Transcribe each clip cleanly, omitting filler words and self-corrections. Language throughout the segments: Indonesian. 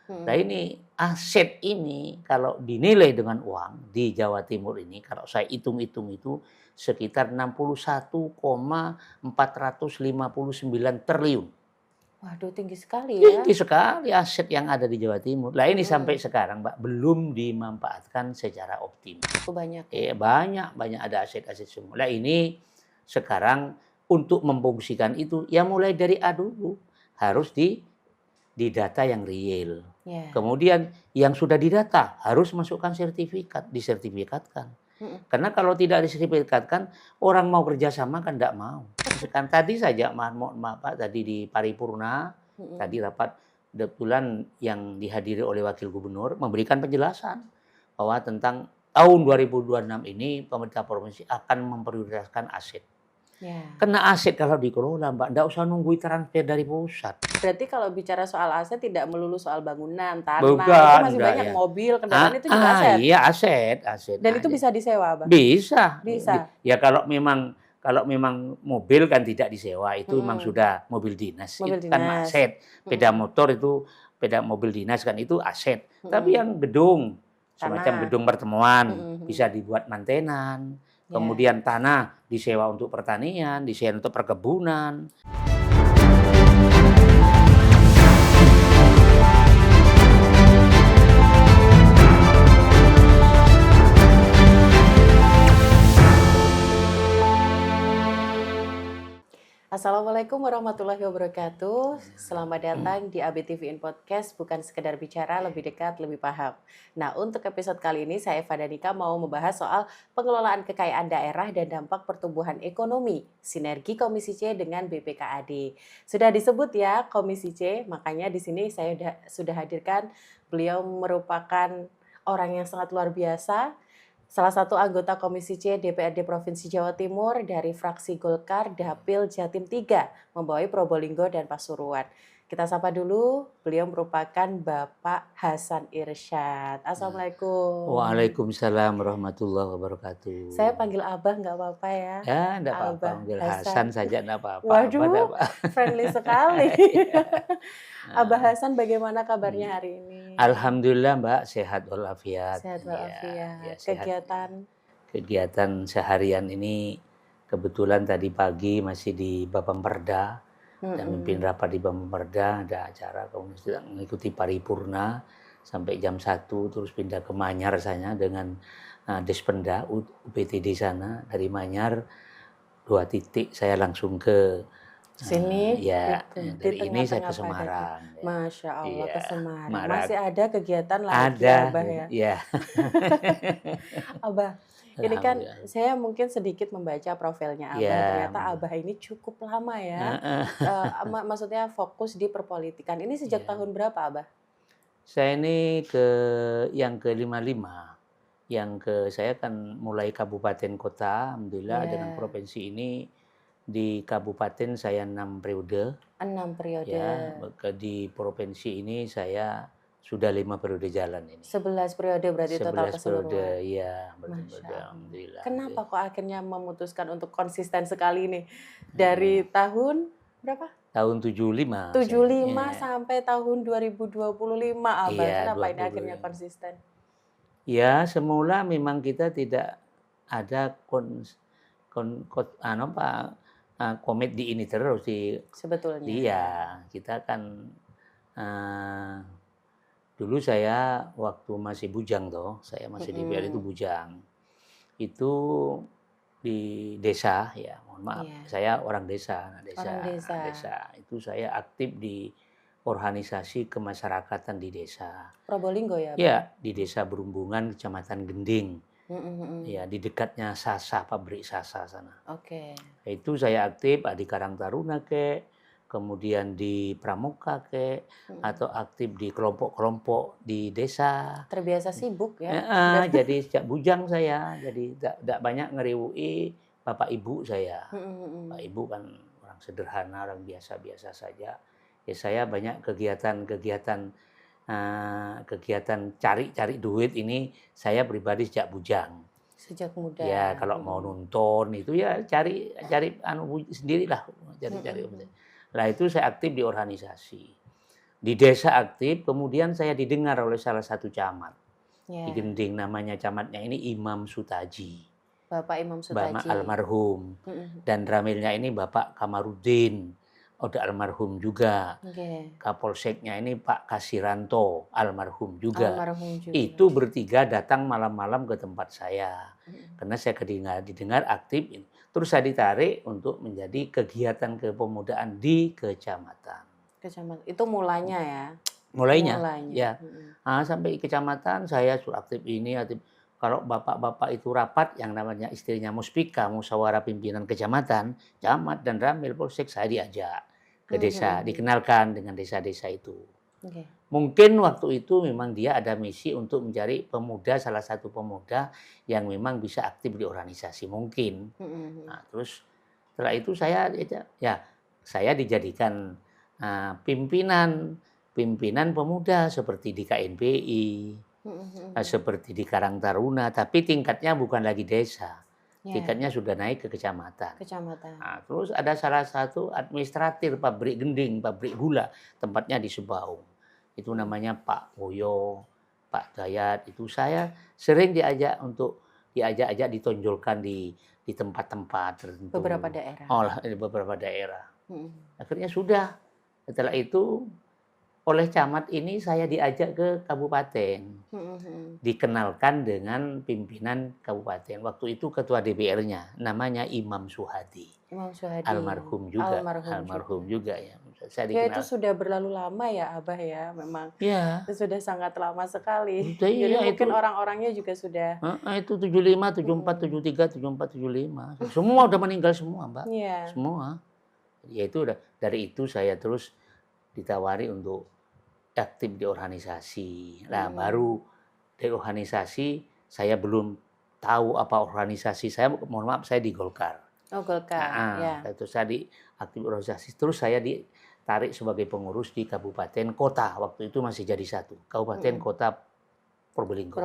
Nah ini aset ini kalau dinilai dengan uang di Jawa Timur ini kalau saya hitung-hitung itu sekitar 61,459 triliun. Waduh, tinggi sekali ya. Tinggi sekali aset yang ada di Jawa Timur. Nah ini sampai Mhm. sekarang Mbak belum dimanfaatkan secara optimal. Cukup banyak ya. Banyak ada aset-aset semua. Nah ini sekarang untuk memfungsikan itu ya mulai dari A dulu harus di data yang real. Ya. Kemudian yang sudah didata harus masukkan sertifikat, disertifikatkan. Mhm. Karena kalau tidak disertifikatkan, orang mau kerjasama kan tidak mau. Misalkan tadi saja, mohon maaf Pak, tadi di paripurna, Mhm. tadi rapat kebetulan yang dihadiri oleh Wakil Gubernur memberikan penjelasan bahwa tentang tahun 2026 ini pemerintah provinsi akan memprioritaskan aset. Ya. Karena aset kalau dikelola Mbak, nggak usah nunggu transfer dari pusat. Berarti kalau bicara soal aset tidak melulu soal bangunan, tanah, itu Bukan, masih enggak banyak ya. mobil, kendaraan itu juga aset? Iya aset Dan itu aja. bisa disewa, Abah? Bisa, Bisa? ya kalau memang mobil kan tidak disewa, itu memang Mhm. sudah mobil dinas, Mobil itu kan dinas. aset. Sepeda Mhm. motor itu, sepeda mobil dinas kan itu aset. Tapi Mhm. yang gedung, semacam Tanah. gedung pertemuan, Mhm bisa mhm. dibuat mantenan, Ya. kemudian tanah disewa untuk pertanian, disewa untuk perkebunan. Assalamualaikum warahmatullahi wabarakatuh. Selamat datang di ABTV in Podcast, bukan sekedar bicara, lebih dekat, lebih paham. Nah, untuk episode kali ini saya Eva Danika mau membahas soal pengelolaan kekayaan daerah dan dampak pertumbuhan ekonomi, sinergi Komisi C dengan BPKAD. Sudah disebut ya Komisi C, makanya di sini saya sudah hadirkan beliau merupakan orang yang sangat luar biasa. Salah satu anggota Komisi C DPRD Provinsi Jawa Timur dari fraksi Golkar Dapil Jatim 3, membawai Probolinggo dan Pasuruan. Kita sapa dulu, beliau merupakan Bapak Hasan Irsyad. Assalamualaikum. Waalaikumsalam warahmatullahi wabarakatuh. Saya panggil Abah nggak apa-apa ya? Ya, enggak apa-apa, Abah manggil Hasan Hasan. saja enggak apa-apa, Abah enggak Waduh, apa. friendly sekali. Iya. Abah Heeh. Hasan bagaimana kabarnya hari ini? Alhamdulillah Mbak, sehat walafiat. Sehat Iya, ya walafiat. sehat. Kegiatan? Kegiatan seharian ini kebetulan tadi pagi masih di Bapemperda, dan mimpin Mm-mm. rapat di Bapemperda, ada acara kemudian sedang mengikuti paripurna sampai jam 1 terus pindah ke Manyar sana dengan Despenda UPTD sana. Dari Manyar 2 titik saya langsung ke Sini ya gitu, di dari ini saya ke tengah-tengah padatnya. Semarang ya. Masya Allah ke Iya, Semarang. Semarang. Masih ada kegiatan lagi Ada, Abah ya. ya. Abah, ini kan Alhamdulillah. saya mungkin sedikit membaca profilnya Abah. Ya, Ternyata Abah ini cukup lama ya. heeh. Maksudnya fokus di perpolitikan. Ini sejak Iya. tahun berapa Abah? Saya ini yang ke-55. Saya kan mulai kabupaten kota, alhamdulillah dengan Iya, provinsi ini di kabupaten saya 6 periode, 6 periode. ya. Di provinsi ini saya sudah 5 periode jalan ini. 11 periode berarti total 11 periode, keseluruhan. ya, Masya Allah. alhamdulillah. Kenapa kok akhirnya memutuskan untuk konsisten sekali nih? Dari tahun berapa? Tahun 75 saya. 75 Ya, sampai tahun 2025 Abah. iya, Kenapa ini 20. akhirnya konsisten? Ya, semula memang kita tidak ada kon kot anu Pak, komit di ini terus Sebetulnya. kita kan, eee, dulu saya waktu masih bujang saya masih di DPR itu Mhm. bujang. Itu di desa ya, mohon maaf, Iya. saya orang desa, anak Orang desa. desa. Itu saya aktif di organisasi kemasyarakatan di desa. Probolinggo ya, Abah? Ya, di Desa Berumbungan, Kecamatan Gending. Mhm mhm. Ya, di dekatnya Sasa, pabrik Sasa sana. Oke. Itu saya aktif di Karang Taruna kemudian di Pramuka Mhm. atau aktif di kelompok-kelompok di desa. Terbiasa sibuk ya. Jadi sejak bujang saya, jadi tidak banyak ngeriwui bapak ibu saya. Mhm Bapak mhm. ibu kan orang sederhana, orang biasa-biasa saja. Ya saya banyak kegiatan cari duit ini saya pribadi sejak bujang. Sejak muda. Ya kalau mau nonton itu ya cari sendirilah, cari. Mhm. Nah itu saya aktif di organisasi. Di desa aktif, kemudian saya didengar oleh salah satu camat. Ya. Di Gending namanya camatnya ini Imam Sutaji. Bapak Imam Bapak Sutaji. almarhum. Mm-mm. Dan ramilnya ini Bapak Kamarudin. Udah almarhum juga. Oke. Kapolseknya ini Pak Kasiranto, almarhum juga. Almarhum juga. Itu bertiga datang malam-malam ke tempat saya. Mm-mm. Karena saya didengar aktif. Terus saya ditarik untuk menjadi kegiatan kepemudaan di kecamatan. Kecamatan. Itu mulanya ya. Mulainya, Mulanya. ya. Mm-mm. Sampai kecamatan saya sudah aktif ini, aktif. Kalau bapak-bapak itu rapat yang namanya istrinya Muspika, musyawarah pimpinan kecamatan, camat dan ramil polsek, saya diajak ke desa, dikenalkan dengan desa-desa itu. Oke. Mungkin waktu itu memang dia ada misi untuk mencari pemuda, salah satu pemuda yang memang bisa aktif di organisasi mungkin. Nah, terus setelah itu saya dijadikan pimpinan pemuda seperti di KNPI, seperti di Karang Taruna, tapi tingkatnya bukan lagi desa, tingkatnya sudah naik ke kecamatan. Nah, terus ada salah satu administrator pabrik gending, pabrik gula, tempatnya di Sebaung. Itu namanya Pak Boyo, Pak Dayat. Itu saya sering diajak ditonjolkan di tempat-tempat tertentu. Beberapa daerah. Beberapa daerah. Akhirnya sudah. Setelah itu oleh camat ini saya diajak ke kabupaten. Dikenalkan dengan pimpinan kabupaten. Waktu itu ketua DPR-nya namanya Imam Suhadi. Imam Suhadi. Almarhum juga ya. Ya itu sudah berlalu lama ya Abah ya, memang. Ya. Itu sudah sangat lama sekali. Jadi mungkin orang-orangnya juga sudah. Itu 75, 74, 73, 74, 75. Semua udah meninggal semua, Mbak. Iya. Semua. Ya itu dari itu saya terus ditawari untuk aktif di organisasi. Nah, baru dari organisasi saya belum tahu apa organisasi saya. Mohon maaf, saya di Golkar. Oh, Golkar. Ya. Terus saya di aktif organisasi. Terus saya ditarik sebagai pengurus di kabupaten kota. Waktu itu masih jadi satu. Kabupaten kota Probolinggo.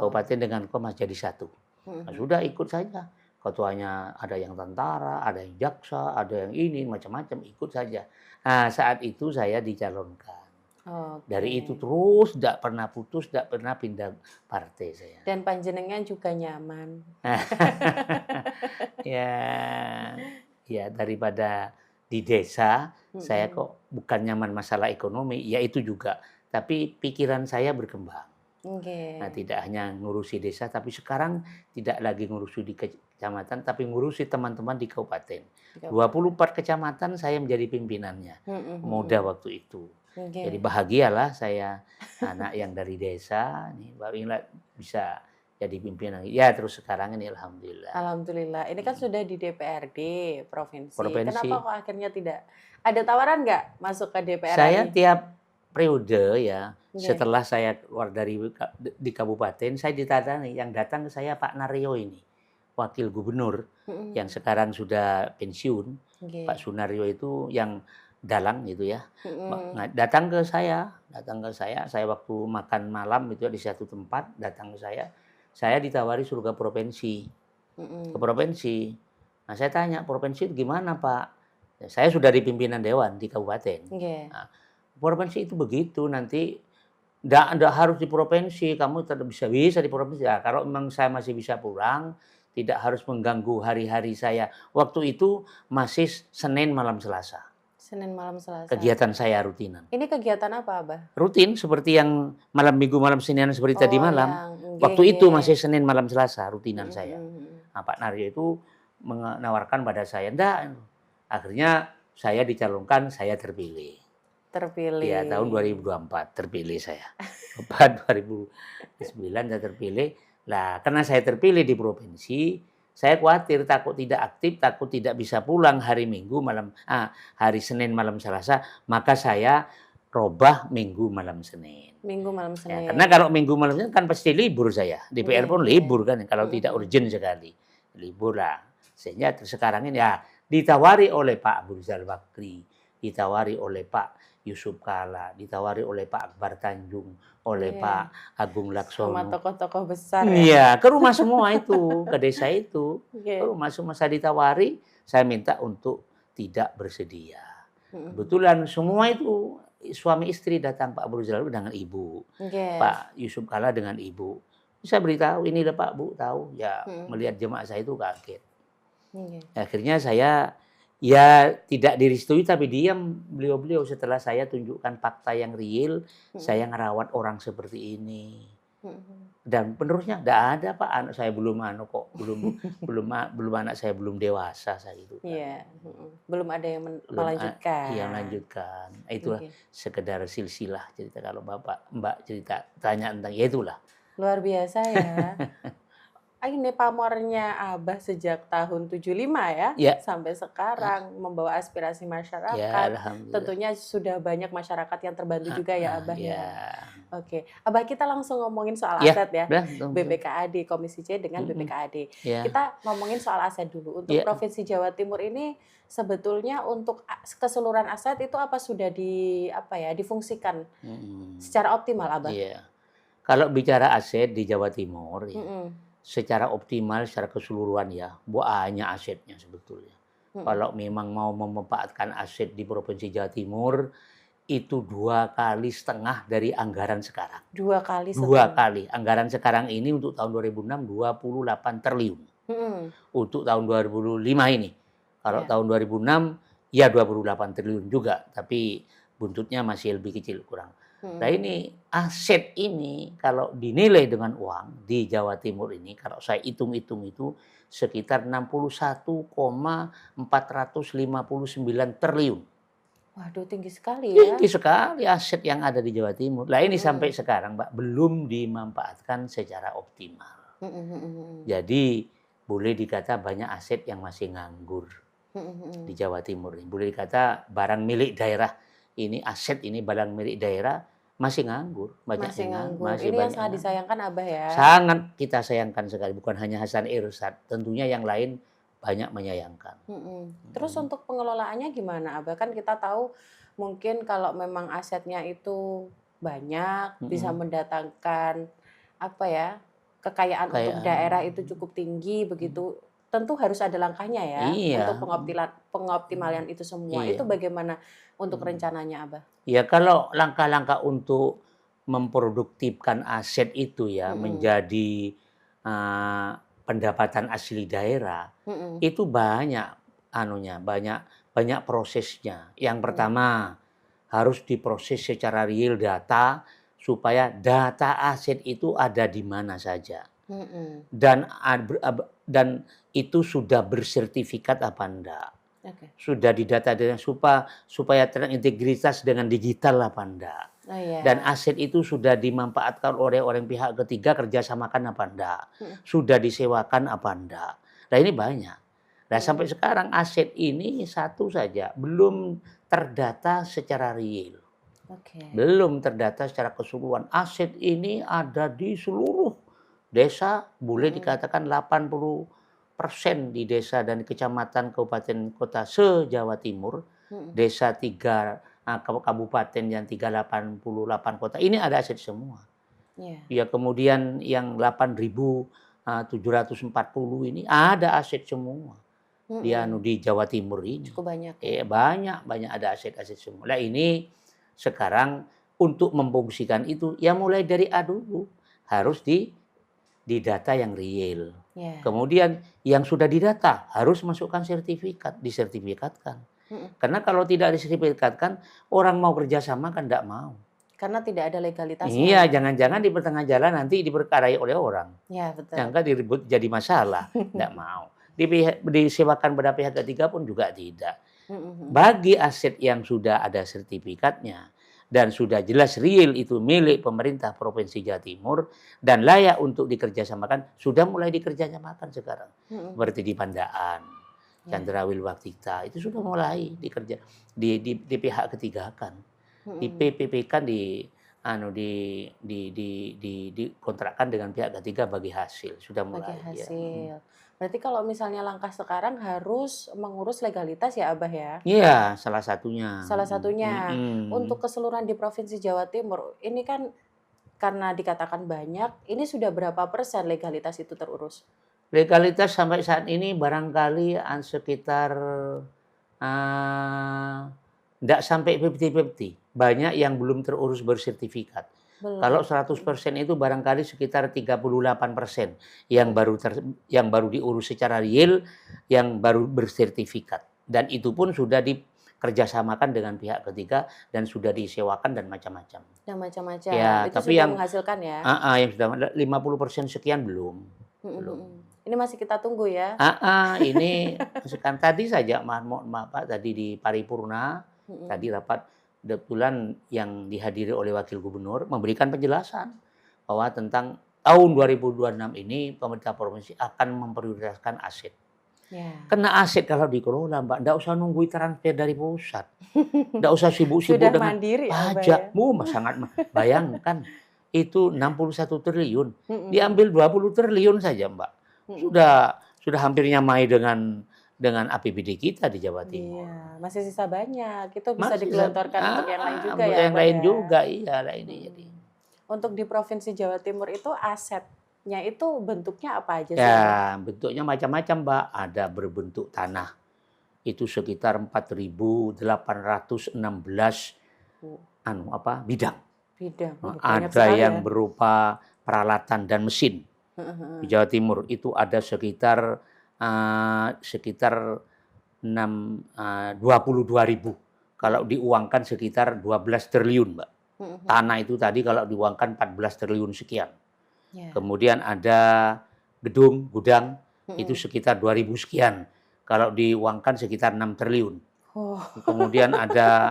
Kabupaten dengan kota masih jadi satu. Nah, sudah ikut saja. Ketuanya ada yang tentara, ada yang jaksa, ada yang ini, macam-macam, ikut saja. Nah, saat itu saya dicalonkan. Dari itu terus tidak pernah putus, tidak pernah pindah partai saya. Dan panjenengan juga nyaman. ya daripada di desa, saya kok bukan nyaman masalah ekonomi, ya itu juga. Tapi pikiran saya berkembang. Nah, tidak hanya ngurusi desa, tapi sekarang tidak lagi ngurusi di kecamatan, tapi ngurusi teman-teman di kabupaten. 24 kecamatan saya menjadi pimpinannya, muda waktu itu. Jadi bahagialah saya, anak yang dari desa, nih Mbak Wingla bisa jadi pimpinan. Ya terus sekarang ini alhamdulillah. Alhamdulillah. Ini kan sudah di DPRD provinsi. Kenapa kok akhirnya tidak ada tawaran nggak masuk ke DPR? Saya tiap periode ya. Setelah saya keluar di kabupaten, saya ditanyai, yang datang ke saya Pak Naryo ini, wakil gubernur yang sekarang sudah pensiun. Pak Sunaryo itu yang dalang gitu ya. Datang ke saya, saya waktu makan malam itu di satu tempat, datang ke saya ditawari suruh ke provinsi. Ke provinsi. Nah, saya tanya, provinsi itu gimana, Pak? Ya, saya sudah di pimpinan dewan di kabupaten. Nah, provinsi itu begitu, nanti Nggak harus di provinsi, kamu tetap bisa di provinsi. Ya, kalau memang saya masih bisa pulang, tidak harus mengganggu hari-hari saya. Waktu itu masih Senin malam Selasa. Senin malam Selasa. Kegiatan saya rutinan. Ini kegiatan apa, Abah? Rutin, seperti yang malam Minggu, malam Senin seperti tadi malam. Waktu itu masih Senin malam Selasa, rutinan saya. Nah, Pak Naryo itu menawarkan pada saya, enggak. Akhirnya saya dicalonkan, saya terpilih. Ya, tahun 2024 terpilih saya. 2009 saya terpilih. Nah, karena saya terpilih di provinsi, saya khawatir takut tidak aktif, takut tidak bisa pulang hari Senin malam Selasa, maka saya robah Minggu malam Senin. Minggu malam Senin. Ya, karena kalau Minggu malam Senin kan pasti libur saya. DPR pun libur kan, kalau tidak urgent sekali. Libur lah. Sehingga sekarang ini ya ditawari oleh Pak Abu Rizal Bakri, ditawari oleh Pak Yusuf Kala, ditawari oleh Pak Akbar Tanjung, oleh Pak Agung Laksono. Sama tokoh-tokoh besar ya? Iya, ke rumah semua itu, ke desa itu. Ke rumah semua saya ditawari, saya minta untuk tidak bersedia. Kebetulan semua itu suami istri datang, Pak Bruzal dengan ibu, Oke. Pak Yusuf Kalla dengan ibu. Saya beritahu, "Ini lho Pak, Bu," tahu. Ya Mhm. melihat jemaah saya itu kaget. Oke. Akhirnya saya, ya tidak direstui tapi diam beliau-beliau setelah saya tunjukkan fakta yang real, Mhm. saya ngerawat orang seperti ini. Mhm. Dan penerusnya, "Nggak ada Pak, anak saya belum kok, belum anak saya belum dewasa," saya gitu kan. Iya, belum ada yang Belum iya melanjutkan. melanjutkan. Itulah Oke. sekedar silsilah cerita kalau Mbak cerita tanya tentang ya itulah. Luar biasa ya. Ini pamornya Abah sejak tahun 75 ya, Ya, sampai sekarang membawa aspirasi ya masyarakat. alhamdulillah. Tentunya sudah banyak masyarakat yang terbantu juga ya Abah Ya. ya. Oke, Abah kita langsung ngomongin soal Ya, aset ya. udah langsung. BPKAD, Komisi C dengan Mhm, BPKAD. ya, Kita ngomongin soal aset dulu. Untuk ya, Provinsi Jawa Timur ini sebetulnya untuk keseluruhan aset itu apa sudah difungsikan mhm, secara optimal Abah? iya. Kalau bicara aset di Jawa Timur ya, Mhm, secara optimal, secara keseluruhan ya, banyak asetnya sebetulnya. mhm. Kalau memang mau memanfaatkan aset di Provinsi Jawa Timur, itu 2,5 kali dari anggaran sekarang. 2 kali 2 setengah. kali. Anggaran sekarang ini untuk tahun 2006 28 triliun. Mhm, Untuk tahun 2005 ini. Kalau iya. tahun 2006 ya 28 triliun juga, tapi buntutnya masih lebih kecil kurang. Nah Mhm. ini aset ini kalau dinilai dengan uang di Jawa Timur ini kalau saya hitung-hitung itu sekitar 61,459 triliun. Waduh tinggi sekali ya. Tinggi sekali aset yang ada di Jawa Timur. Nah ini sampai Mhm. sekarang Mbak, belum dimanfaatkan secara optimal. Mhm mhm mhm. Jadi boleh dikata banyak aset yang masih nganggur Mhm di mhm. Jawa Timur ini. Boleh dikata barang milik daerah ini, aset ini barang milik daerah masih nganggur, banyak Masih yang nganggur. masih Ini yang banyak yang sangat nganggur. disayangkan Abah ya. Sangat kita sayangkan sekali, bukan hanya Hasan Irsad, tentunya yang lain banyak menyayangkan. Mhm. Terus Mhm, untuk pengelolaannya gimana Abah? Kan kita tahu mungkin kalau memang asetnya itu banyak, bisa mhm, mendatangkan apa ya, kekayaan untuk kekayaan, daerah itu cukup tinggi mhm, begitu, tentu harus ada langkahnya ya iya, untuk pengoptimalan itu semua. iya, Itu bagaimana untuk mhm. rencananya Abah? Ya kalau langkah-langkah untuk memproduktifkan aset itu ya Mhm. menjadi, eee, pendapatan asli daerah, Mhm. itu banyak anunya, banyak banyak prosesnya. Yang Mhm. pertama, harus diproses secara real data, supaya data aset itu ada di mana saja. Mhm. Dan itu sudah bersertifikat apa enggak. Oke. Sudah didata dengan supaya terintegritas dengan digital apa enggak. Oh Dan ya. aset itu sudah dimanfaatkan oleh orang pihak ketiga kerjasamakan apa enggak. Mhm. Sudah disewakan apa enggak. Nah ini banyak. Nah sampai Mhm. sekarang aset ini satu saja belum terdata secara real. Oke. Belum terdata secara keseluruhan. Aset ini ada di seluruh desa, boleh Mhm. dikatakan 80% di desa dan kecamatan, kabupaten, kota se-Jawa Timur. Mhm. Desa 3 kabupaten yang 388 kota, ini ada aset semua. Iya. Ya kemudian yang 8.740 ini ada aset semua Mhm. di Jawa Timur ini. Cukup banyak ya. Banyak banyak ada aset-aset semua. Nah ini sekarang untuk memfungsikan itu, ya mulai dari A dulu, harus didata yang real. Iya. Kemudian yang sudah didata harus masukkan sertifikat, disertifikatkan. Mhm. Karena kalau tidak disertifikatkan, orang mau kerjasama kan tidak mau. Karena tidak ada legalitasnya Iya, ya. jangan-jangan di pertengah jalan nanti diperkarai oleh orang. Iya betul. Yang kan diribut jadi masalah, tidak mau. Disewakan pada pihak ketiga pun juga tidak. Mhm mhm. Bagi aset yang sudah ada sertifikatnya dan sudah jelas real itu milik pemerintah Provinsi Jawa Timur dan layak untuk dikerjasamakan, sudah mulai dikerjasamakan sekarang. Mhm. Seperti di Pandaan, Iya. Chandrawil Waktita, itu sudah mulai di pihak ketiga kan. Di Mhm. PPP kan anu dikontrakkan dengan pihak ketiga bagi hasil, sudah Bagi mulai ya. Mhm. hasil. Berarti kalau misalnya langkah sekarang harus mengurus legalitas ya Abah ya? Iya, salah satunya, Salah satunya untuk mhm. keseluruhan di Provinsi Jawa Timur, ini kan karena dikatakan banyak, ini sudah berapa persen legalitas itu terurus? Legalitas sampai saat ini barangkali sekitar, nggak sampai 50-50. banyak yang belum terurus bersertifikat. Kalau 100% itu barangkali sekitar 38% yang baru diurus secara real, yang baru bersertifikat. Dan itu pun sudah dikerjasamakan dengan pihak ketiga dan sudah disewakan dan macam-macam. Dan macam-macam. Ya, Itu tapi sudah yang menghasilkan ya. yang sudah 50% sekian belum. Ini masih kita tunggu ya. Ini kan tadi saja mohon maaf Pak, tadi di paripurna, tadi rapat kebetulan yang dihadiri oleh Wakil Gubernur memberikan penjelasan bahwa tentang tahun 2026 ini pemerintah provinsi akan memprioritaskan aset. Ya. Karena aset kalau dikelola Mbak, nggak usah nunggu transfer dari pusat. Nggak usah sibuk-sibuk Sudah dengan mandiri pajak. Sangat bayangkan itu 61 triliun. Diambil 20 triliun saja Mbak. Sudah hampir nyamai dengan APBD kita di Jawa Timur. Iya, masih sisa banyak. Itu bisa digelontorkan untuk yang lain juga ya. Untuk yang lain ya? juga, iya lah ini jadi. Untuk di Provinsi Jawa Timur itu asetnya itu bentuknya apa aja sih? Ya, bentuknya macam-macam, Mbak. Ada berbentuk tanah. Itu sekitar 4.816 bidang. Ada yang berupa peralatan dan mesin. Di Jawa Timur itu ada sekitar 22.000. Kalau diuangkan sekitar 12 triliun, Mbak. Tanah itu tadi kalau diuangkan 14 triliun sekian. Kemudian ada gedung, gudang, itu sekitar 2.000 sekian. Kalau diuangkan sekitar 6 triliun. Kemudian ada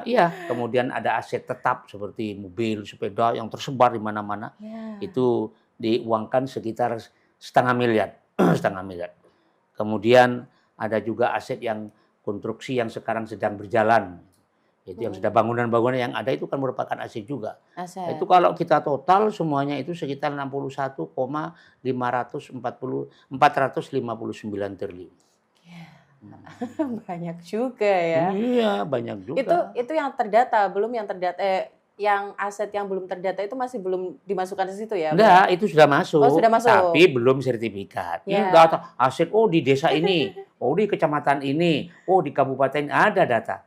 aset tetap seperti mobil, sepeda yang tersebar di mana-mana. Itu diuangkan sekitar setengah miliar. Kemudian ada juga aset yang konstruksi yang sekarang sedang berjalan. Itu yang sudah bangunan-bangunan yang ada itu kan merupakan aset juga. Itu kalau kita total semuanya itu sekitar 61,459 triliun. Banyak juga ya. Iya, banyak juga. Itu yang terdata, belum yang terdata yang aset yang belum terdata itu masih belum dimasukkan ke situ ya? Enggak, itu sudah masuk. Sudah masuk. Tapi belum sertifikat. Ini data aset di desa ini, di kecamatan ini, di kabupaten ada data.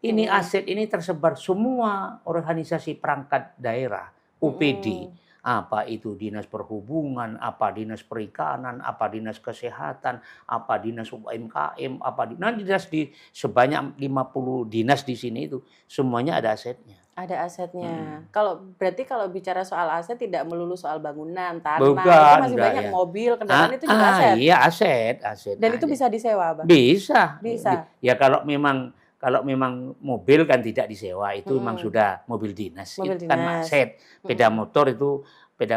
Ini aset ini tersebar semua organisasi perangkat daerah, UPD. Apa itu dinas perhubungan, apa dinas perikanan, apa dinas kesehatan, apa dinas UMKM, dinas di sebanyak 50 dinas di sini itu semuanya ada asetnya. Ada asetnya. Berarti kalau bicara soal aset tidak melulu soal bangunan, tanah, Bukan, itu masih banyak mobil, kendaraan itu juga aset. Iya, aset. Dan itu bisa disewa, Bang? Bisa. Ya kalau memang mobil kan tidak disewa, itu memang sudah mobil dinas. Itu kan aset. Sepeda motor itu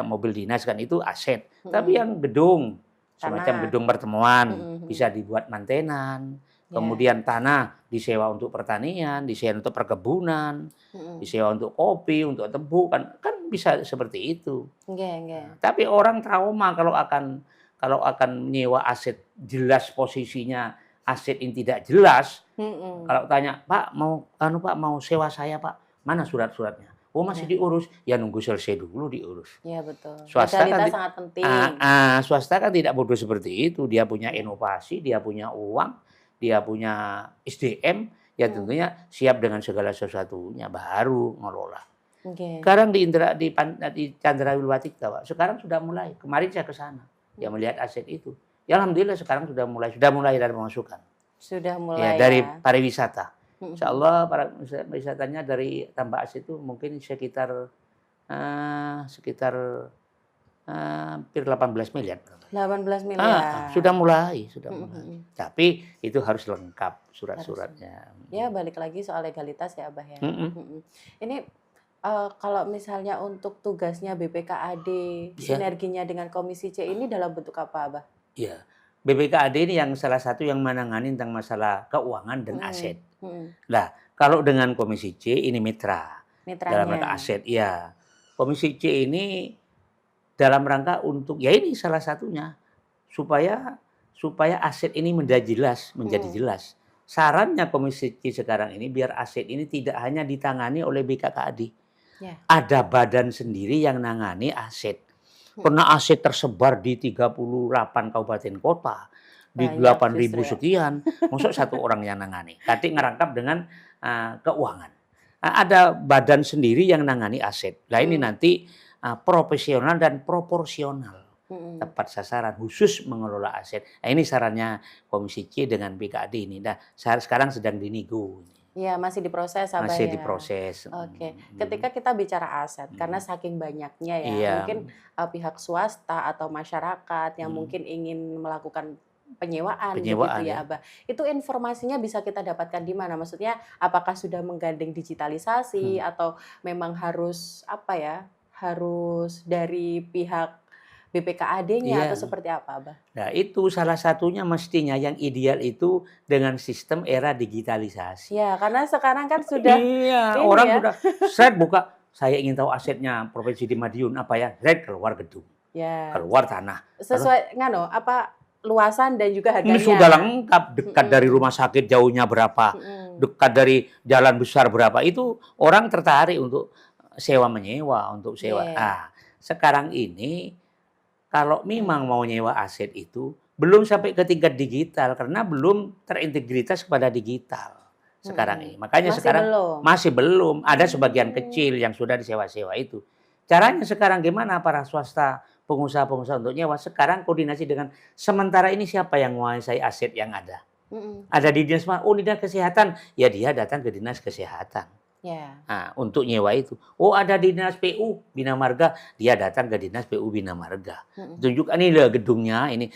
mobil dinas kan itu aset. Tapi yang gedung, semacam gedung pertemuan, bisa dibuat mantenan. Kemudian tanah disewa untuk pertanian, disewa untuk perkebunan, disewa untuk kopi, untuk tebu, kan bisa seperti itu. Tapi orang trauma kalau akan menyewa aset jelas posisinya aset ini tidak jelas. Kalau tanya, Pak mau sewa saya Pak, mana surat-suratnya? Masih diurus, ya nunggu selesai dulu diurus. Iya betul. Swasta kan sangat penting. Swasta kan tidak bodoh seperti itu, dia punya inovasi, dia punya uang, dia punya SDM, ya tentunya siap dengan segala sesuatunya baru ngelola. Sekarang di Candrawilwati, sekarang sudah mulai. Kemarin saya ke sana, ya melihat aset itu. Ya alhamdulillah sekarang sudah mulai dari pemasukan. Sudah mulai dari pariwisata. Insya Allah para wisatanya dari tambah aset itu mungkin sekitar hampir 18 miliar. 18 miliar. Sudah mulai. Tapi itu harus lengkap surat-suratnya. Ya balik lagi soal legalitas ya Abah ya. Ini kalau misalnya untuk tugasnya BPKAD, sinerginya dengan Komisi C ini dalam bentuk apa Abah? Iya. BPKAD ini yang salah satu yang menangani tentang masalah keuangan dan aset. Nah, kalau dengan Komisi C ini mitra. Dalam rangka aset, ya. Komisi C ini dalam rangka untuk, ya ini salah satunya, supaya aset ini menjadi jelas. Sarannya Komisi C sekarang ini biar aset ini tidak hanya ditangani oleh BPKAD. Ada badan sendiri yang nangani aset. Karena aset tersebar di 38 kabupaten kota, di 8.000 sekian, maksud satu orang yang nangani. Tadi ngerangkap dengan keuangan. Ada badan sendiri yang nangani aset. Nah ini Hmm. nanti profesional dan proporsional, Hmm. tepat sasaran, khusus mengelola aset. Nah ini sarannya Komisi C dengan BKD ini. Nah sekarang sedang dinego, Ya, masih diproses Abah masih ya. diproses. Oke, ketika kita bicara aset, karena Mm. saking banyaknya ya, Iya. mungkin pihak swasta atau masyarakat yang Mm. mungkin ingin melakukan penyewaan begitu Penyewaan ya. ya Abah. Itu informasinya bisa kita dapatkan di mana? Maksudnya apakah sudah menggandeng digitalisasi Hmm. atau memang harus apa ya? Harus dari pihak BPKAD-nya atau Iya. seperti apa Abah? Nah itu salah satunya mestinya yang ideal itu dengan sistem era digitalisasi. Ya, karena sekarang kan sudah Iya, ini orang ya. sudah set buka, saya ingin tahu asetnya Provinsi di Madiun apa ya, set keluar gedung, Ya, keluar tanah. Lalu sesuai ngano apa luasan dan juga ini sudah harganya. lengkap, dekat dari Mhm, rumah sakit jauhnya berapa, mhm. dekat dari jalan besar berapa, itu orang tertarik untuk sewa menyewa, untuk sewa. Iya, Sekarang ini kalau memang mau nyewa aset itu belum sampai ke tingkat digital karena belum terintegritas kepada digital sekarang mhm. ini. Makanya Masih sekarang belum? masih belum, ada sebagian Mmm, kecil yang sudah disewa-sewa itu. Caranya sekarang gimana para swasta, pengusaha-pengusaha untuk nyewa? Sekarang koordinasi dengan sementara ini siapa yang menguasai aset yang ada? mhm, Ada di dinas mana? Oh, dinas kesehatan. Ya dia datang ke dinas kesehatan. ya, Untuk nyewa itu. Oh, ada di dinas PU Bina Marga, dia datang ke dinas PU Bina Marga. mhm. Tunjukkan ini loh gedungnya ini.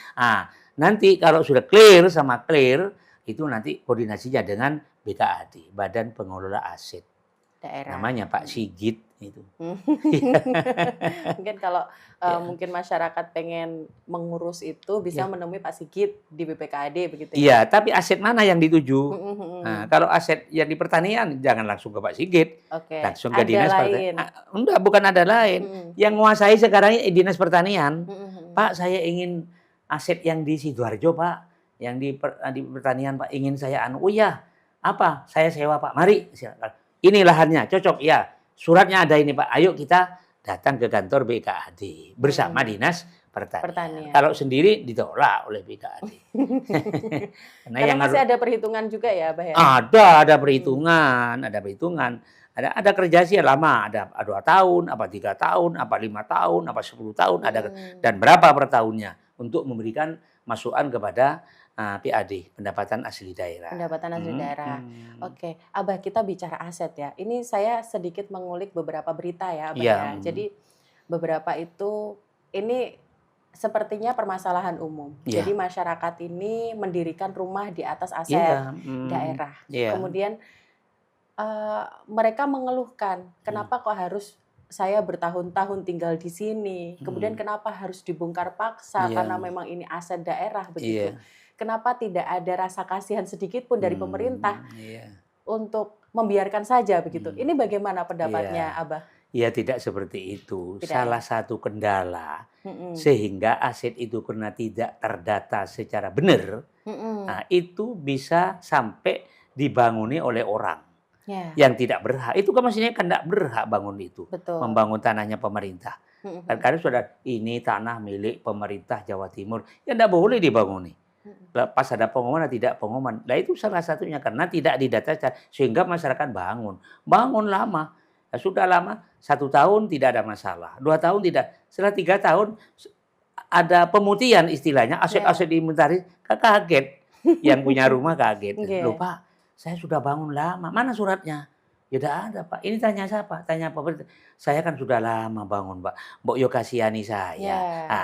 Nanti kalau sudah clear sama clear, itu nanti koordinasinya dengan BKAD, Badan Pengelola Aset. Daerah, Namanya Pak mhm. Sigit itu. Mungkin kalau, Ya. mungkin masyarakat pengen mengurus itu bisa Ya. menemui Pak Sigit di BPKAD begitu ya? Iya, tapi aset mana yang dituju? Mhm, mhm. Kalau aset yang di pertanian jangan langsung ke Pak Sigit, Oke, langsung ke ada dinas pertanian. lain? Enggak, bukan ada lain. Mhm, Yang menguasai sekarang ini dinas pertanian. mhm, mhm. Pak, saya ingin aset yang di Sidoarjo, Pak, yang di pertanian, Pak, ingin saya anu. Oh ya, apa? Saya sewa, Pak. Mari, silakan. Ini lahannya, cocok. Ya, suratnya ada ini, Pak. Ayo kita datang ke kantor BKAD bersama Mhm, dinas pertanian. pertanian. Kalau sendiri ditolak oleh BKAD. Karena Karena yang masih harus ada perhitungan juga ya, Abah, ya? ada Mhm, perhitungan, ada perhitungan. Ada kerja sih lama, ada 2 tahun, apa 3 tahun, apa 5 tahun, apa 10 tahun, ada mhm. dan berapa per tahunnya untuk memberikan masukan kepada PAD, pendapatan asli daerah. Pendapatan asli daerah. Mhm. Oke, Abah, kita bicara aset ya. Ini saya sedikit mengulik beberapa berita ya, Abah, Iya, ya. Jadi beberapa itu ini sepertinya permasalahan umum. Jadi iya, masyarakat ini mendirikan rumah di atas iya, aset daerah. iya, Kemudian mereka mengeluhkan, mhm, "Kenapa kok harus saya bertahun-tahun tinggal di sini? Kemudian mhm, kenapa harus dibongkar paksa iya, karena memang ini aset daerah," begitu. iya, Kenapa tidak ada rasa kasihan sedikit pun dari pemerintah iya, untuk membiarkan saja begitu? mmm, Ini bagaimana pendapatnya, iya. Abah? Ya tidak seperti itu. Tidak ya? Salah satu kendala Mhm, sehingga aset itu karena tidak terdata secara benar, mhm, itu bisa sampai dibanguni oleh orang ya, yang tidak berhak. Itu kan maksudnya kan tidak berhak bangun itu, betul. membangun tanahnya pemerintah. Mhm, Kan mhm, karena sudah ini tanah milik pemerintah Jawa Timur, ya tidak boleh dibangun. mhm, Pas ada pengumuman atau tidak pengumuman. Nah itu salah satunya karena tidak didata sehingga masyarakat bangun. Bangun lama. Ya sudah lama, 1 tahun tidak ada masalah. 2 tahun tidak. Setelah 3 tahun ada pemutihan istilahnya, aset-aset ya, diinventaris, kaget. Yang punya rumah kaget. Loh nggih, Pak, saya sudah bangun lama. Mana suratnya? Ya tidak ada Pak. Ini tanya siapa? Tanya pemerintah. Saya kan sudah lama bangun Pak. Mbok yo kasihani ya, saya.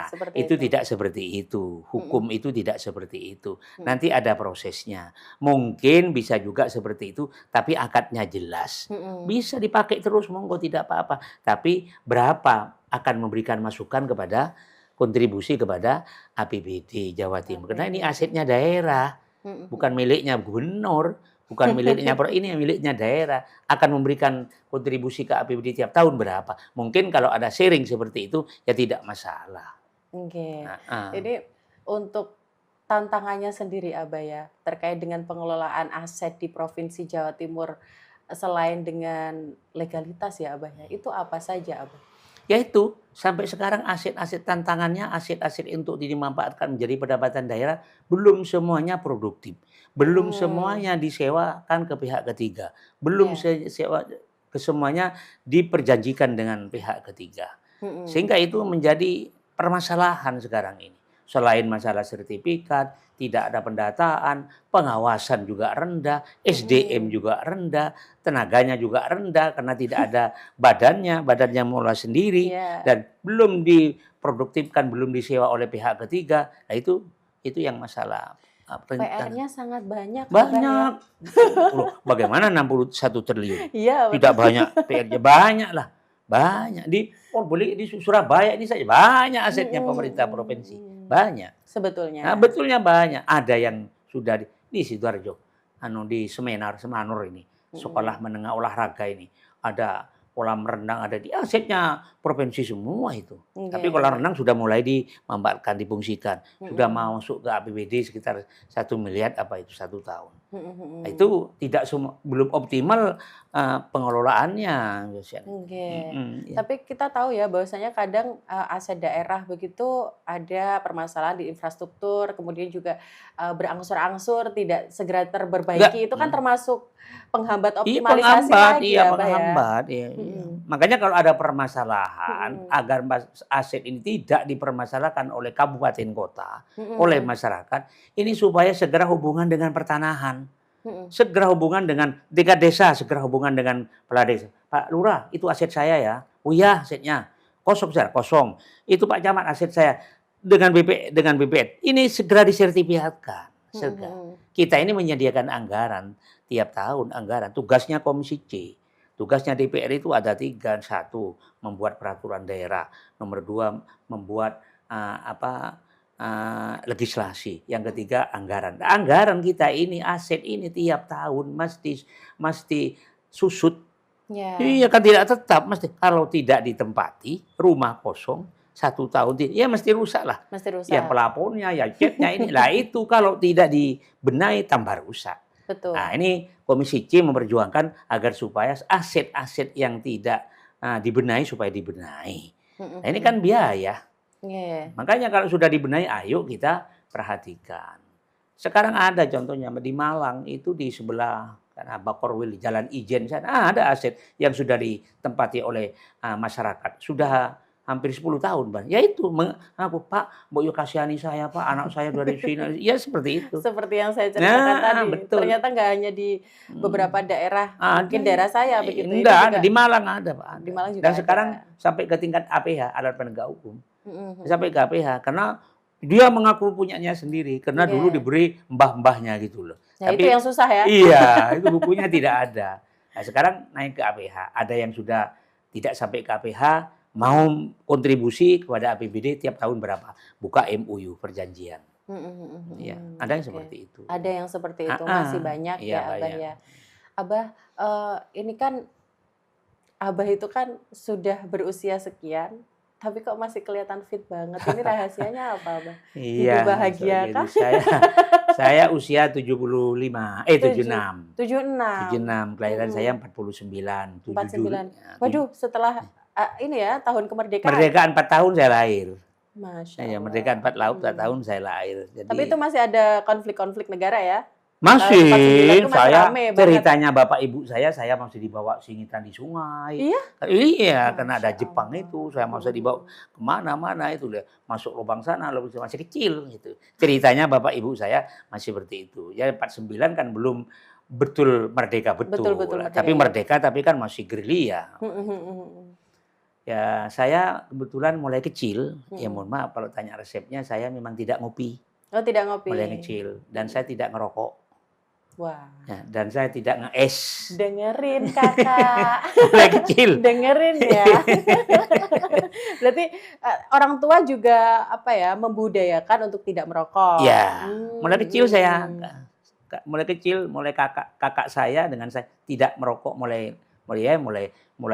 seperti Itu itu. tidak seperti itu. Mhm, Hukum itu tidak seperti itu. mhm, Nanti ada prosesnya. Mungkin bisa juga seperti itu, tapi akadnya jelas. mhm, Bisa dipakai terus, monggo tidak apa-apa. Tapi berapa akan memberikan masukan kepada kontribusi kepada APBD Jawa Timur. Karena ini APBD. asetnya daerah, Mhm, bukan mhm. miliknya gubernur, bukan miliknya ini miliknya daerah. Akan memberikan kontribusi ke APBD tiap tahun berapa. Mungkin kalau ada sharing seperti itu ya tidak masalah. Oke. Heeh. Ini untuk tantangannya sendiri, Abah, ya, terkait dengan pengelolaan aset di Provinsi Jawa Timur, selain dengan legalitas ya, Abah, ya, itu apa saja, Abah? Ya itu, sampai sekarang aset-aset tantangannya, aset-aset untuk dimanfaatkan menjadi pendapatan daerah, belum semuanya produktif. Belum Mhm, semuanya disewakan ke pihak ketiga. Belum iya, sewa kesemuanya diperjanjikan dengan pihak ketiga. Sehingga itu menjadi permasalahan sekarang ini. Selain masalah sertifikat, tidak ada pendataan, pengawasan juga rendah, SDM juga rendah, tenaganya juga rendah karena tidak ada badannya mengolah sendiri dan belum diproduktifkan, belum disewa oleh pihak ketiga. Nah itu yang masalah. PR-nya sangat banyak. Banyak. Loh, bagaimana 61 triliun? Iya, tidak banyak PR-nya, banyak lah. Banyak di Surabaya ini saja banyak asetnya pemerintah provinsi. Banyak. Sebetulnya. Nah, betulnya banyak. Ada yang sudah di Sidoarjo, di Semanur ini, sekolah menengah olahraga ini. Ada kolam renang, ada di asetnya provinsi semua itu. Tapi kolam renang sudah mulai dimanfaatkan, difungsikan. Sudah masuk ke APBD sekitar 1 miliar itu 1 tahun. Nah, itu belum optimal pengelolaannya. Tapi kita tahu ya bahwasanya kadang aset daerah begitu ada permasalahan di infrastruktur, kemudian juga berangsur-angsur tidak segera terperbaiki. Itu kan termasuk penghambat optimalisasi lagi ya, penghambat. Makanya kalau ada permasalahan agar aset ini tidak dipermasalahkan oleh kabupaten kota, oleh masyarakat, ini supaya segera hubungan dengan pertanahan. Segera hubungan dengan tingkat desa, segera hubungan dengan kepala desa. Pak Lurah, itu aset saya ya. Oh iya, asetnya. Kosong. Itu Pak Camat, aset saya. Dengan BPN. Ini segera disertifikatkan. Kita ini menyediakan anggaran tiap tahun, tugasnya Komisi C. Tugasnya DPR itu ada 3. 1, membuat peraturan daerah. Nomor 2, membuat legislasi. Yang ketiga, anggaran. Anggaran kita ini, aset ini tiap tahun mesti susut. Iya kan, tidak tetap. Kalau tidak ditempati, rumah kosong 1 tahun, ya mesti rusak lah. Ya pelapornya, ya catnya ini. Lah itu kalau tidak dibenahi tambah rusak. Betul. Nah ini Komisi C memperjuangkan agar supaya aset-aset yang tidak dibenahi supaya dibenahi. Nah ini kan biaya. Makanya kalau sudah dibenahi, ayo kita perhatikan. Sekarang ada contohnya di Malang itu di sebelah Bakorwil, di Jalan Ijen sana ada aset yang sudah ditempati oleh masyarakat. Sudah hampir 10 tahun, Bang. Ya itu, Pak, Mbok yo kasihani saya, Pak, anak saya dari sini. Ya seperti itu. Seperti yang saya ceritakan tadi. Betul. Ternyata nggak hanya di beberapa daerah, mungkin daerah saya begitu. Enggak, di Malang ada, Pak. Di Malang juga dan sekarang sampai ke tingkat APH, alat penegak hukum. Sampai ke APH, karena dia mengaku punyanya sendiri, karena dulu diberi mbah-mbahnya gitu loh. Nah, tapi itu yang susah ya? Iya, itu bukunya tidak ada. Nah, sekarang naik ke APH. Ada yang sudah tidak sampai ke APH, mau kontribusi kepada APBD tiap tahun berapa? Buka MOU, perjanjian. Ya, ada yang seperti itu. Ada yang seperti itu, masih banyak ya, Abah ya. Abah, ini kan Abah itu kan sudah berusia sekian, tapi kok masih kelihatan fit banget. Ini rahasianya apa, Abah? Iya, hidup bahagia kan? Saya usia 76. 76. 76. Kelahiran saya 49. 49. Waduh, setelah ini ya tahun kemerdekaan. Merdeka 4 tahun saya lahir. Masya Allah. Ya, merdeka 4 tahun saya lahir. Jadi, tapi itu masih ada konflik-konflik negara ya? Masih saya ceritanya banget. bapak ibu saya masih dibawa singitan di sungai. Iya? Iya, karena ada Jepang itu, saya masih dibawa kemana-mana itu, masuk lubang sana, masih kecil gitu. Ceritanya bapak ibu saya masih seperti itu. Ya 49 kan belum betul merdeka betul. Tapi merdeka tapi kan masih gerilya. Ya saya kebetulan mulai kecil, ya mohon maaf kalau tanya resepnya, saya memang tidak ngopi. Oh, tidak ngopi. Mulai kecil, dan saya tidak ngerokok. Wah. Ya, dan saya tidak nge-es. Dengerin kakak. Mulai kecil. Dengerin ya. Berarti orang tua juga membudayakan untuk tidak merokok. Ya, mulai kecil saya. Mulai kakak saya dengan saya tidak merokok, mulai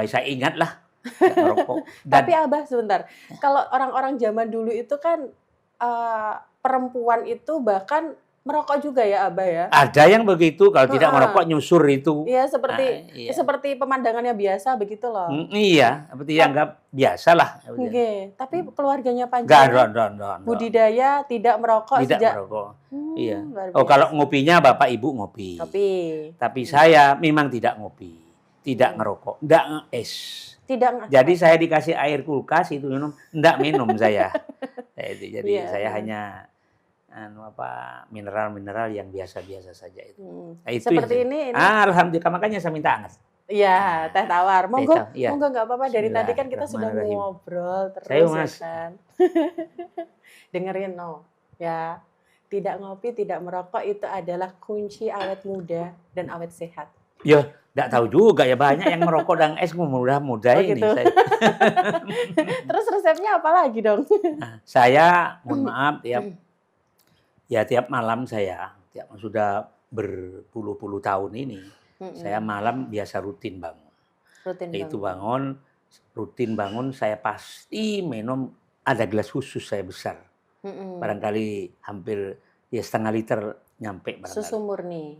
saya ingat lah merokok. Tapi Abah sebentar, kalau orang-orang zaman dulu itu kan perempuan itu bahkan merokok juga ya, Abah ya? Ada yang begitu, kalau tidak merokok nyusur itu. Iya, seperti pemandangannya biasa begitu loh. Iya, seperti dianggap biasa lah. Tapi keluarganya Panjang budidaya tidak merokok tidak merokok. Iya. Oh, kalau ngopinya bapak ibu ngopi. Kopi. Tapi saya memang tidak ngopi. tidak ngerokok, enggak nge-es. Tidak. Jadi saya dikasih air kulkas itu minum, enggak minum saya. Jadi Iya, saya iya. hanya mineral-mineral yang biasa-biasa saja itu. Nah, itu yang Seperti ini. alhamdulillah, makanya saya minta anget. Iya, teh tawar. Monggo, Iya. monggo nggak apa-apa. Dari tadi kan kita sudah Bismillahirrahmanirrahim. ngobrol Saya terus ya Mas. kan. Dengerin ya. Tidak ngopi, tidak merokok itu adalah kunci awet muda dan awet sehat. Ya, enggak tahu juga ya, banyak yang merokok dan es mudah-mudah Oh ini. gitu. Terus resepnya apa lagi dong? Nah, saya mohon maaf ya tiap malam saya sudah berpuluh-puluh tahun ini saya malam biasa rutin bangun. Rutin bangun saya pasti minum ada gelas khusus saya besar. Barangkali hampir ya setengah liter nyampe barangkali. Susu murni.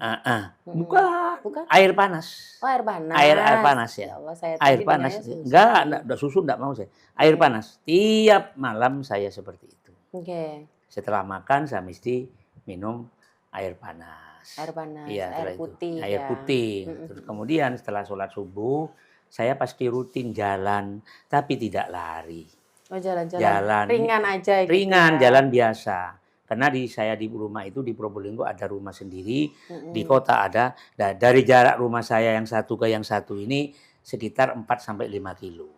Bukan. Air panas. Oh, air panas. Air panas ya. Ya Allah, saya air tadi panas. susu. Enggak susu enggak mau saya. Air panas. Tiap malam saya seperti itu. Oke. Setelah makan saya mesti minum air panas. Air panas, iya, air putih. Air putih. Terus kemudian setelah sholat subuh, saya pasti rutin jalan, tapi tidak lari. Oh, jalan-jalan. Ringan aja gitu. Ringan, jalan biasa. Karena saya di rumah itu di Probolinggo ada rumah sendiri, di kota ada. Dan dari jarak rumah saya yang satu ke yang satu ini sekitar 4-5 kilo.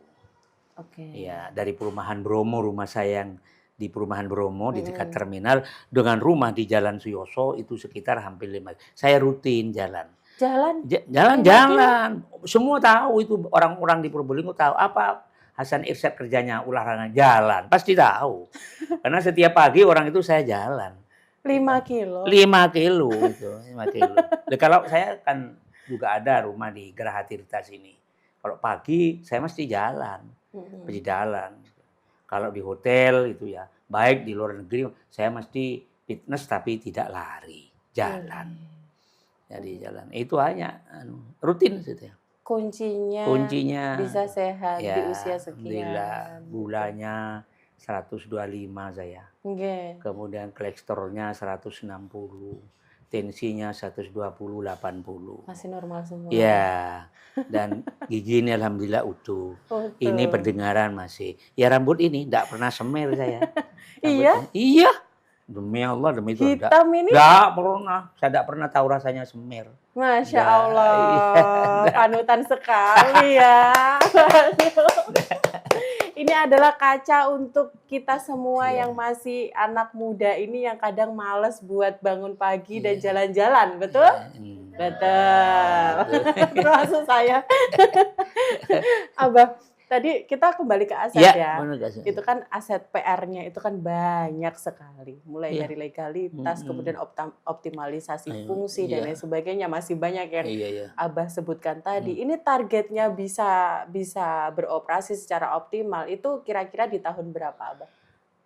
Oke. Ya, dari perumahan Bromo, rumah saya yang di perumahan Bromo di dekat terminal dengan rumah di Jalan Suyoso itu sekitar hampir 5. Saya rutin jalan. Jalan. Semua tahu itu, orang-orang di Probolinggo tahu apa Hasan Irsyad kerjanya olahraga jalan, pasti tahu. Karena setiap pagi orang itu saya jalan. 5 kilo. 5 kilo itu, 5 kilo. Nah, kalau saya kan juga ada rumah di Geraha Tirta sini. Kalau pagi saya mesti jalan. Kalau di hotel itu ya, baik di luar negeri saya mesti fitness tapi tidak lari, jalan. Jadi jalan. Itu hanya rutin gitu ya. Kuncinya bisa sehat ya, di usia sekian. Alhamdulillah, gulanya 125 saya. Kemudian kolesterolnya 160. Tensinya 120/80. Masih normal semua. Ya. Dan gigi ini alhamdulillah utuh. Ini pendengaran masih. Ya rambut ini enggak pernah semir saya. Iya. Demi Allah, demi Tuhan. Hitam ini? Enggak pernah. Saya enggak pernah tahu rasanya semir. Masya Allah. Panutan sekali ya. Ini adalah kaca untuk kita semua yang masih anak muda ini yang kadang males buat bangun pagi dan jalan-jalan, betul? Betul. Maksud saya. Abah, tadi kita kembali ke aset ya. Itu kan aset PR-nya itu kan banyak sekali. Mulai dari legalitas, kemudian optimalisasi fungsi dan lain sebagainya. Masih banyak yang Abah sebutkan tadi. Ini targetnya bisa beroperasi secara optimal. Itu kira-kira di tahun berapa, Abah?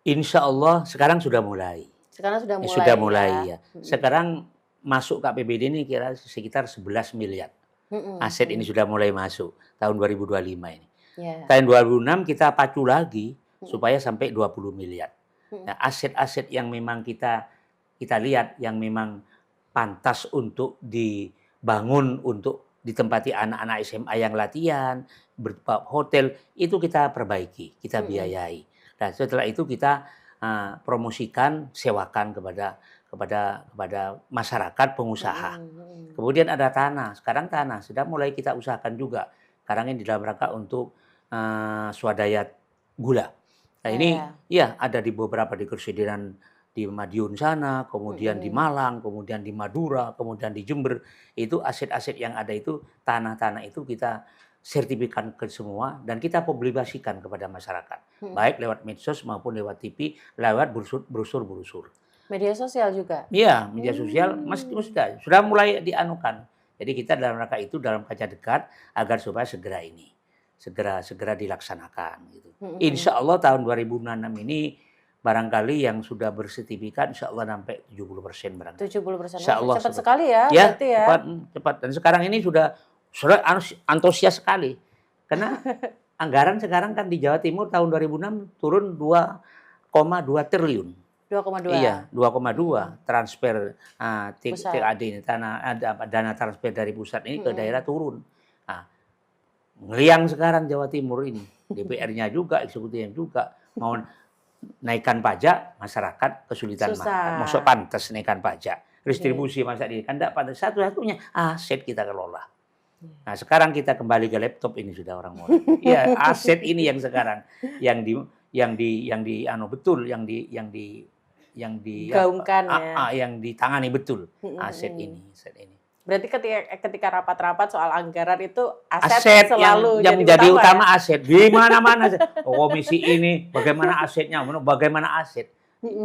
Insya Allah sekarang sudah mulai. Sudah mulai ya. Sekarang masuk ke APBD ini kira sekitar 11 miliar. Aset ini sudah mulai masuk tahun 2025 ini. Tahun 2006 kita pacu lagi supaya sampai 20 miliar. Nah, aset-aset yang memang kita lihat yang memang pantas untuk dibangun untuk ditempati anak-anak SMA yang latihan, hotel itu kita perbaiki, kita biayai. Dan setelah itu kita promosikan, sewakan kepada masyarakat pengusaha. Kemudian ada tanah. Sekarang tanah sudah mulai kita usahakan juga. Sekarang ini dalam rangka untuk swadaya gula. Nah ini ya ada di beberapa di Kesediran di Madiun sana, kemudian di Malang, kemudian di Madura, kemudian di Jember. Itu aset-aset yang ada itu tanah-tanah itu kita sertifikat ke semua dan kita publikasikan kepada masyarakat. Baik lewat medsos maupun lewat TV, lewat brosur-brosur. Media sosial juga? Iya, media sosial sudah mulai dianukan. Jadi kita dalam rangka itu dalam kaca dekat agar supaya segera dilaksanakan gitu. Insya Allah tahun 2006 ini barangkali yang sudah bersertifikat insya Allah sampai 70% barangkali. 70%. Insya Allah cepat sekali ya, ya, berarti ya. Cepat. Dan sekarang ini sudah antusias sekali. Karena anggaran sekarang kan di Jawa Timur tahun 2006 turun 2,2 triliun. 2,2. Iya, 2,2 transfer TAD ini dana transfer dari pusat ini ke daerah turun. Nah, Ngeliang sekarang Jawa Timur ini, DPR-nya juga, eksekutifnya juga mau naikkan pajak, masyarakat kesulitan Susah. makan. Maksud pantas naikkan pajak, distribusi masa ini kan tidak pantas. Satu-satunya aset kita kelola. Nah sekarang kita kembali ke laptop ini sudah orang-orang. Iya aset ini yang sekarang yang Gaungkan ya. yang ditangani betul aset ini. Berarti ketika rapat-rapat soal anggaran itu aset selalu yang jadi utama ya? aset. Di mana-mana komisi ini bagaimana asetnya, bagaimana aset.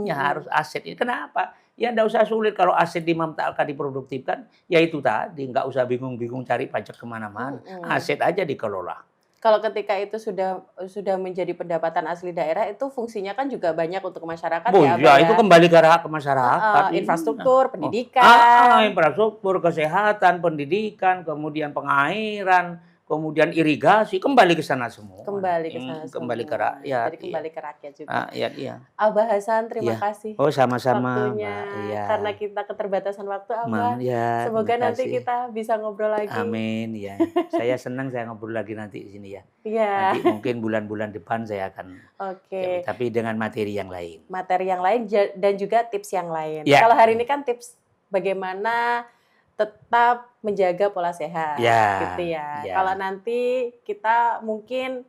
Ya harus aset ini. Kenapa? Ya enggak usah sulit kalau aset dimamtalkan, diproduktifkan. Ya itu tadi, enggak usah bingung-bingung cari pajak kemana-mana. Aset aja dikelola. Kalau ketika itu sudah menjadi pendapatan asli daerah, itu fungsinya kan juga banyak untuk masyarakat ya. Itu kembali ke masyarakat. Infrastruktur, pendidikan. Infrastruktur, kesehatan, pendidikan, kemudian pengairan, kemudian irigasi, kembali ke sana semua. Kembali ke sana semua. Kembali ke rakyat. Jadi kembali ke rakyat juga. Iya. Abah Hasan, terima kasih. Oh, sama-sama. Waktunya. Karena kita keterbatasan waktu, Abah. Ya, semoga nanti kita bisa ngobrol lagi. Amin, ya. Saya senang saya ngobrol lagi nanti di sini ya. Iya. Nanti mungkin bulan-bulan depan saya akan. Oke. Tapi dengan materi yang lain. Materi yang lain dan juga tips yang lain. Ya. Kalau hari ini kan tips bagaimana tetap menjaga pola sehat, gitu ya. Kalau nanti kita mungkin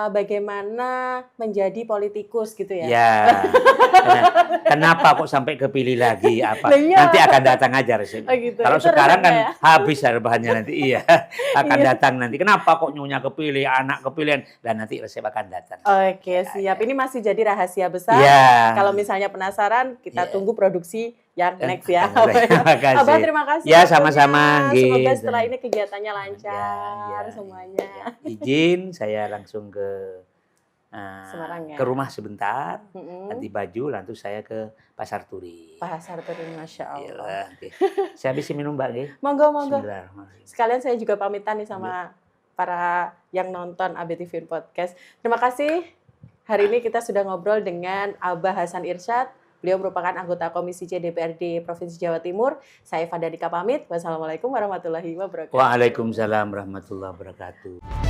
bagaimana menjadi politikus gitu ya. Ya. Kenapa kok sampai kepilih lagi apa? Nanti akan datang aja resepnya. Gitu. Kalau itu sekarang kan ya? habis bahannya nanti. Iya. Akan datang nanti. Kenapa kok nyonya kepilih, anak kepilihan dan nanti resep akan datang. Oke, siap. Ini masih jadi rahasia besar. Ya. Kalau misalnya penasaran, kita tunggu produksi yang next ya. Terima kasih. Abah terima kasih. Ya, sama-sama. Semoga setelah ini kegiatannya lancar semuanya. Izin saya langsung ke Semarang ya? Ke rumah sebentar, ganti baju, lalu saya ke Pasar Turi. Pasar Turi, Masya Allah. Okay. Saya habis minum Mbak. Monggo. Sekalian saya juga pamitan nih sama para yang nonton ABTV Podcast. Terima kasih. Hari ini kita sudah ngobrol dengan Abah Hasan Irsyad. Beliau merupakan anggota Komisi C DPRD Provinsi Jawa Timur. Saya Fadanika pamit. Wassalamualaikum warahmatullahi wabarakatuh. Waalaikumsalam warahmatullahi wabarakatuh.